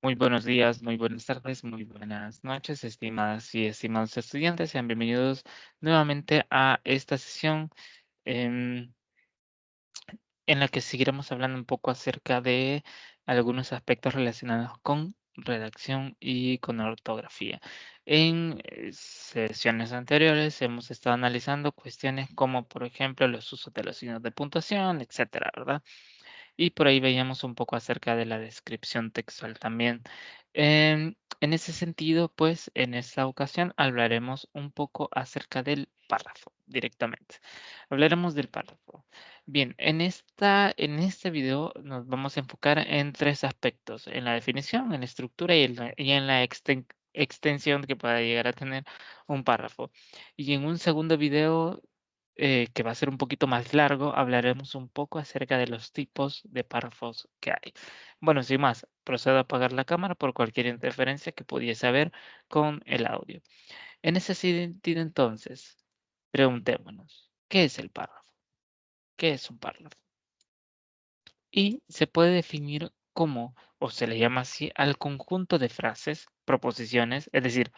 Muy buenos días, muy buenas tardes, muy buenas noches, estimadas y estimados estudiantes. Sean bienvenidos nuevamente a esta sesión em, en la que seguiremos hablando un poco acerca de algunos aspectos relacionados con redacción y con ortografía. En sesiones anteriores hemos estado analizando cuestiones como, por ejemplo, los usos de los signos de puntuación, etcétera, ¿verdad? Y por ahí veíamos un poco acerca de la descripción textual también. En ese sentido, pues en esta ocasión hablaremos un poco acerca del párrafo directamente. Hablaremos del párrafo. Bien, en este video nos vamos a enfocar en tres aspectos: en la definición, en la estructura y en la extensión que pueda llegar a tener un párrafo. Y en un segundo video que va a ser un poquito más largo, hablaremos un poco acerca de los tipos de párrafos que hay. Bueno, sin más, procedo a apagar la cámara por cualquier interferencia que pudiese haber con el audio. En ese sentido, entonces, preguntémonos, ¿qué es el párrafo? ¿Qué es un párrafo? Y se puede definir como, o se le llama así, al conjunto de frases, proposiciones, es decir,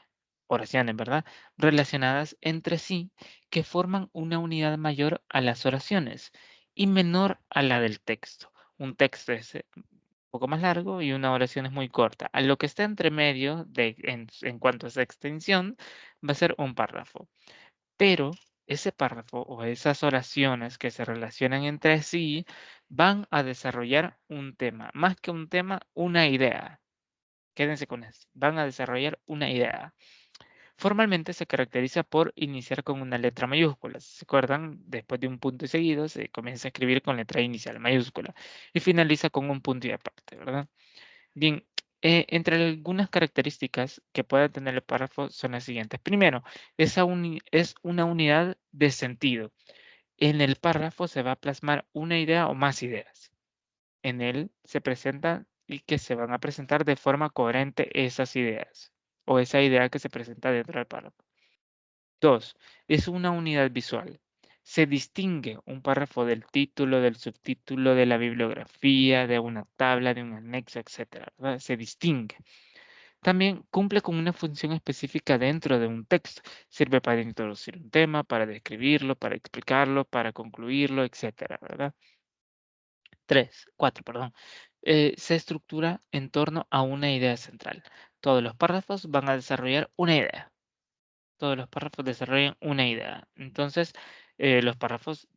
oraciones, ¿verdad? Relacionadas entre sí que forman una unidad mayor a las oraciones y menor a la del texto. Un texto es un poco más largo y una oración es muy corta. A lo que está entre medio en cuanto a esa extensión va a ser un párrafo. Pero ese párrafo o esas oraciones que se relacionan entre sí van a desarrollar un tema, más que un tema, una idea. Quédense con eso. Van a desarrollar una idea. Formalmente se caracteriza por iniciar con una letra mayúscula. Si se acuerdan, después de un punto y seguido se comienza a escribir con letra inicial mayúscula y finaliza con un punto y aparte, ¿verdad? Bien, entre algunas características que puede tener el párrafo son las siguientes. Primero, es una unidad de sentido. En el párrafo se va a plasmar una idea o más ideas. En él se presentan y que se van a presentar de forma coherente esas ideas o esa idea que se presenta dentro del párrafo. 2. Es una unidad visual. Se distingue un párrafo del título, del subtítulo, de la bibliografía, de una tabla, de un anexo, etcétera, ¿verdad? Se distingue. También cumple con una función específica dentro de un texto. Sirve para introducir un tema, para describirlo, para explicarlo, para concluirlo, etcétera, ¿verdad? 4, perdón. Se estructura en torno a una idea central. Todos los párrafos van a desarrollar una idea. Todos los párrafos desarrollan una idea. Entonces, los párrafos,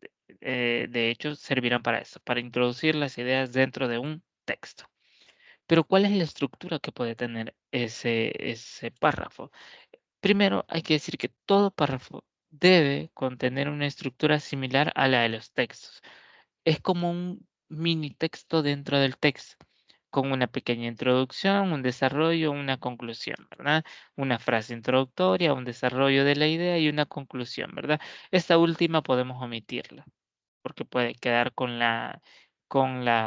de hecho, servirán para eso, para introducir las ideas dentro de un texto. Pero, ¿cuál es la estructura que puede tener ese párrafo? Primero, hay que decir que todo párrafo debe contener una estructura similar a la de los textos. Es como un mini texto dentro del texto, con una pequeña introducción, un desarrollo, una conclusión, ¿verdad? Una frase introductoria, un desarrollo de la idea y una conclusión, ¿verdad? Esta última podemos omitirla, porque puede quedar con la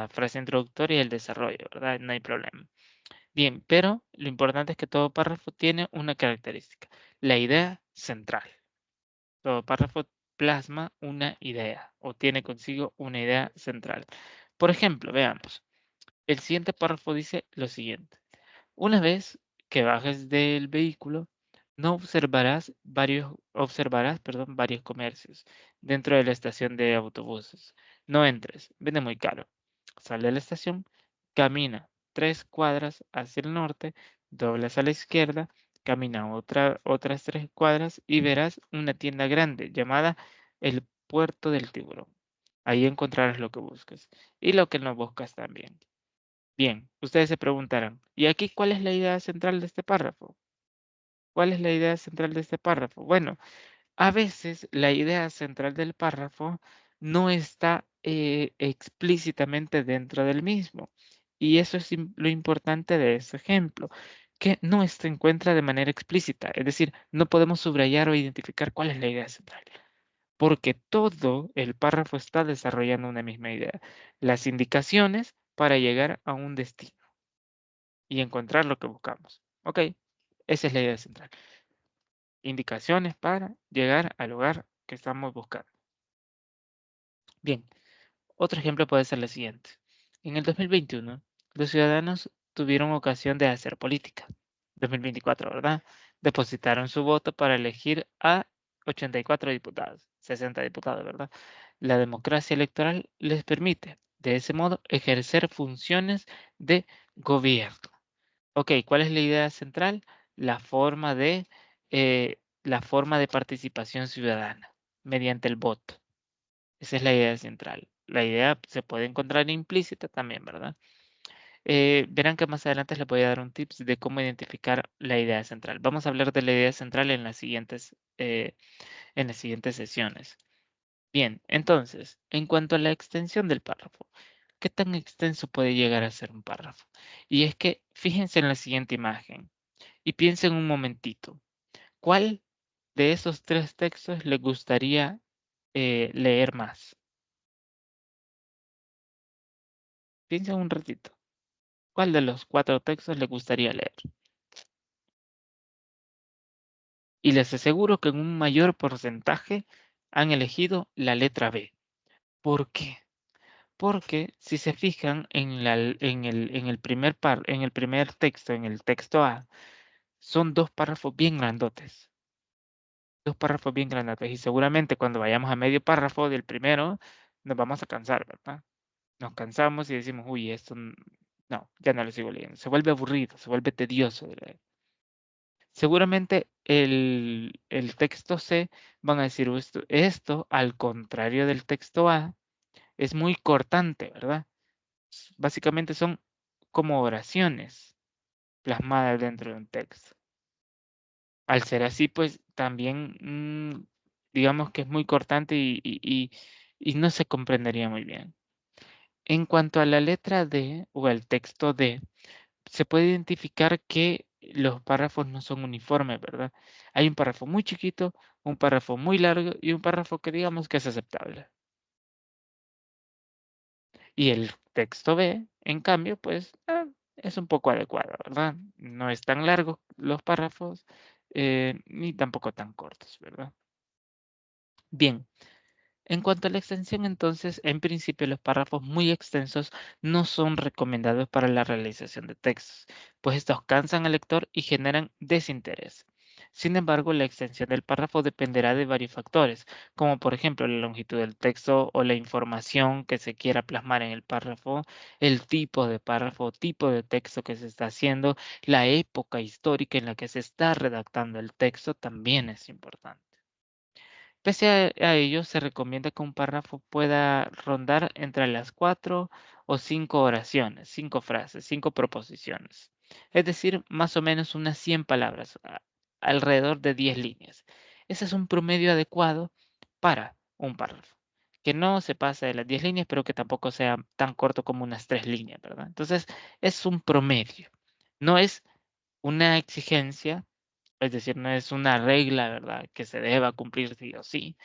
frase introductoria y el desarrollo, ¿verdad? No hay problema. Bien, pero lo importante es que todo párrafo tiene una característica, la idea central. Todo párrafo plasma una idea o tiene consigo una idea central. Por ejemplo, veamos. El siguiente párrafo dice lo siguiente. Una vez que bajes del vehículo, no observarás, varios comercios dentro de la estación de autobuses. No entres, vende muy caro. Sal de la estación, camina 3 cuadras hacia el norte, doblas a la izquierda, camina otras 3 cuadras y verás una tienda grande llamada el Puerto del Tiburón. Ahí encontrarás lo que buscas y lo que no buscas también. Bien, ustedes se preguntarán, ¿y aquí cuál es la idea central de este párrafo? ¿Cuál es la idea central de este párrafo? Bueno, a veces la idea central del párrafo no está explícitamente dentro del mismo. Y eso es lo importante de este ejemplo, que no se encuentra de manera explícita. Es decir, no podemos subrayar o identificar cuál es la idea central, porque todo el párrafo está desarrollando una misma idea. Las indicaciones para llegar a un destino y encontrar lo que buscamos. Ok, esa es la idea central. Indicaciones para llegar al lugar que estamos buscando. Bien, otro ejemplo puede ser el siguiente. En el 2021, los ciudadanos tuvieron ocasión de hacer política. 2024, ¿verdad? Depositaron su voto para elegir a 84 diputados, 60 diputados, ¿verdad? La democracia electoral les permite, de ese modo, ejercer funciones de gobierno. Ok, ¿cuál es la idea central? La forma de, la forma de participación ciudadana mediante el voto. Esa es la idea central. La idea se puede encontrar implícita también, ¿verdad? Verán que más adelante les voy a dar un tips de cómo identificar la idea central. Vamos a hablar de la idea central en las siguientes sesiones. Bien, entonces, en cuanto a la extensión del párrafo, ¿qué tan extenso puede llegar a ser un párrafo? Y es que fíjense en la siguiente imagen y piensen un momentito. ¿Cuál de esos tres textos les gustaría leer más? Piensen un ratito. ¿Cuál de los cuatro textos les gustaría leer? Y les aseguro que en un mayor porcentaje han elegido la letra B. ¿Por qué? Porque si se fijan en el primer texto, en el texto A, son dos párrafos bien grandotes. Dos párrafos bien grandotes. Y seguramente cuando vayamos a medio párrafo del primero, nos vamos a cansar, ¿verdad? Nos cansamos y decimos, uy, no, ya no lo sigo leyendo. Se vuelve aburrido, se vuelve tedioso de leer. Seguramente el texto C van a decir esto, al contrario del texto A, es muy cortante, ¿verdad? Básicamente son como oraciones plasmadas dentro de un texto. Al ser así, pues también digamos que es muy cortante y no se comprendería muy bien. En cuanto a la letra D o el texto D, se puede identificar que los párrafos no son uniformes, ¿verdad? Hay un párrafo muy chiquito, un párrafo muy largo y un párrafo que digamos que es aceptable. Y el texto B, en cambio, pues es un poco adecuado, ¿verdad? No es tan largo los párrafos, ni tampoco tan cortos, ¿verdad? Bien. En cuanto a la extensión, entonces, en principio los párrafos muy extensos no son recomendados para la realización de textos, pues estos cansan al lector y generan desinterés. Sin embargo, la extensión del párrafo dependerá de varios factores, como por ejemplo la longitud del texto o la información que se quiera plasmar en el párrafo, el tipo de párrafo, tipo de texto que se está haciendo, la época histórica en la que se está redactando el texto también es importante. Pese a ello, se recomienda que un párrafo pueda rondar entre las 4 o 5 oraciones, 5 frases, 5 proposiciones. Es decir, más o menos unas 100 palabras, alrededor de 10 líneas. Ese es un promedio adecuado para un párrafo, que no se pase de las 10 líneas, pero que tampoco sea tan corto como unas 3 líneas, ¿verdad? Entonces, es un promedio. No es una exigencia, es decir, no es una regla, ¿verdad?, que se deba cumplir sí o sí,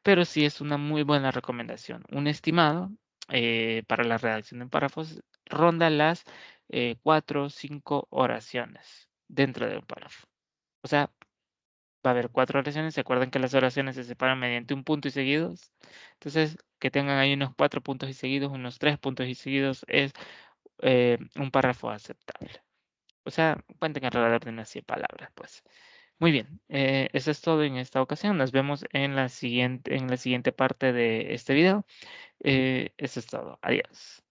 pero sí es una muy buena recomendación. Un estimado para la redacción de párrafos ronda las 4 o 5 oraciones dentro de un párrafo. O sea, va a haber 4 oraciones. ¿Se acuerdan que las oraciones se separan mediante un punto y seguidos? Entonces, que tengan ahí unos 4 puntos y seguidos, unos 3 puntos y seguidos es un párrafo aceptable. O sea, cuenten alrededor de unas 100 palabras, pues. Muy bien, eso es todo en esta ocasión. Nos vemos en la siguiente parte de este video. Eso es todo. Adiós.